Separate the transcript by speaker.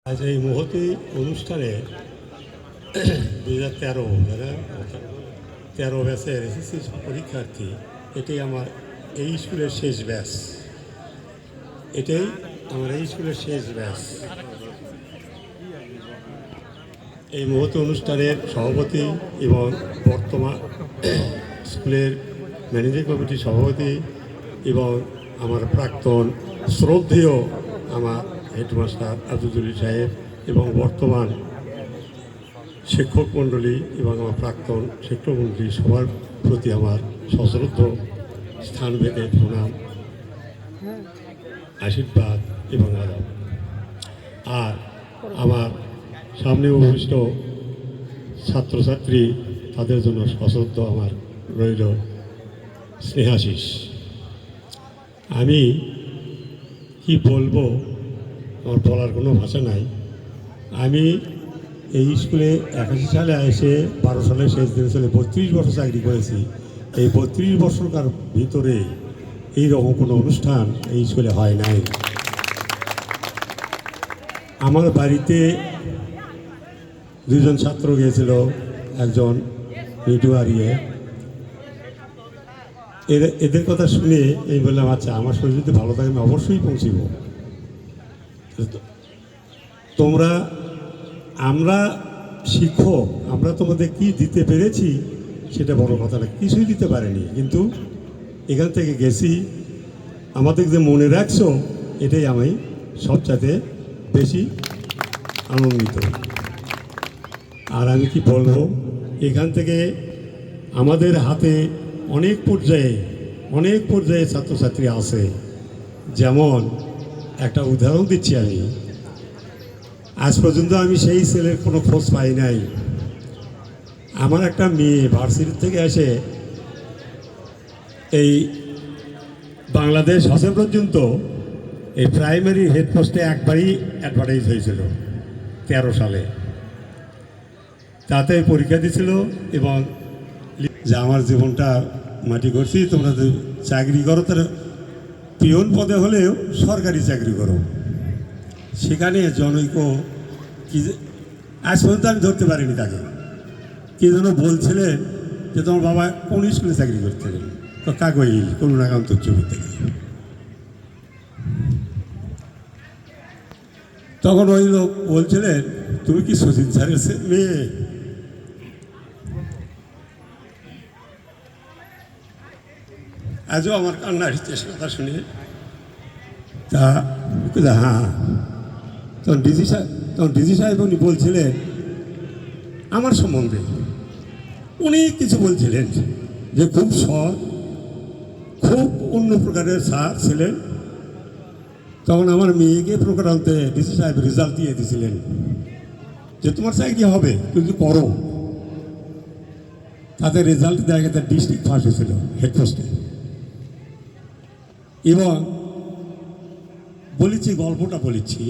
Speaker 1: আজ এই মহতি অনুষ্ঠানে 2013 ব্যাচের এসএসসি পরীক্ষার্থী, এটাই আমার এই স্কুলের শেষ ব্যাচ। এই মহতি অনুষ্ঠানের সভাপতি এবং বর্তমান স্কুলের ম্যানেজিং কমিটির সভাপতি এবং আমার প্রাক্তন শ্রদ্ধেয় আমার হেডমাস্টার আব্দুল সাহেব এবং বর্তমান শিক্ষক মণ্ডলী এবং আমার প্রাক্তন শিক্ষক মণ্ডলী সবার প্রতি আমার সশ্রদ্ধ স্থানভেদে প্রণাম, আশীর্বাদ এবং আদাব। আর আমার সামনে উপবিষ্ট ছাত্রছাত্রী, তাদের জন্য সশ্রদ্ধ আমার রইল স্নেহাশিস। আমি কি বলবো, আমার বলার কোনো ভাষা নাই। আমি এই স্কুলে 81 সালে এসে 12 সালে শেষ দিনে চলে 32 বছর চাকরি করেছি। এই 32 বছরকার ভিতরে এইরকম কোনো অনুষ্ঠান এই স্কুলে হয় নাই। আমার বাড়িতে দুজন ছাত্র গিয়েছিল, একজন মিটু হারিয়ে। এদের কথা শুনে এই বললাম, আচ্ছা আমার শরীর যদি ভালো থাকে আমি অবশ্যই পৌঁছিব। আমরা শিক্ষক, আমরা তোমাদের কি দিতে পেরেছি সেটা বড় কথা না, কিছুই দিতে পারিনি, কিন্তু এখান থেকে গেছি, আমাদের যে মনে রাখছো এটাই আমি সবচাইতে বেশি আনন্দিত। আর আমি কি বলবো, এখান থেকে আমাদের হাতে অনেক পর্যায়ে ছাত্রছাত্রী আছে। যেমন একটা উদাহরণ দিচ্ছি, আমি আজ পর্যন্ত আমি সেই ছেলের কোনো খোঁজ পাই নাই। আমার একটা মেয়ে ভার্সিটি থেকে এসে এই বাংলাদেশ হসে পর্যন্ত এই প্রাইমারি হেডপোস্টে একবারই অ্যাডভার্টাইজ হয়েছিল 13 সালে। তাতে পরীক্ষা দিয়েছিল এবং যে আমার জীবনটা মাটি করছি, তোমরা যে চাকরি করো তার পিয়ন পদে হলেও সরকারি চাকরি করো। সেখানে জনৈক কি আজ পর্যন্ত আমি ধরতে পারিনি তাকে, কে যেন বলছিলেন যে তোমার বাবা কোন স্কুলে চাকরি করতেন, তো কাগজ করুণাকান্ত উচ্চ বিদ্যালয়। তখন ওই লোক বলছিলেন, তুমি কি শচীন স্যারের মেয়ে? আজও আমার কান্না আসছে কথা শুনে। তা হ্যাঁ, তখন ডিজি সাহেব উনি বলছিলেন আমার সম্বন্ধে অনেক কিছু বলছিলেন, যে খুব সৎ, খুব অন্য প্রকারের স্যার ছিলেন। তখন আমার মেয়েকে প্রকারান্তে ডিসি সাহেব রেজাল্ট দিয়ে দিয়েছিলেন যে তোমার চাকরি হবে কিন্তু করো। তাদের রেজাল্ট দেখা গেছে ডিস্ট্রিক্ট ফার্স্ট হয়েছিল হেডপোস্টে। এবং গল্পটা বলেছি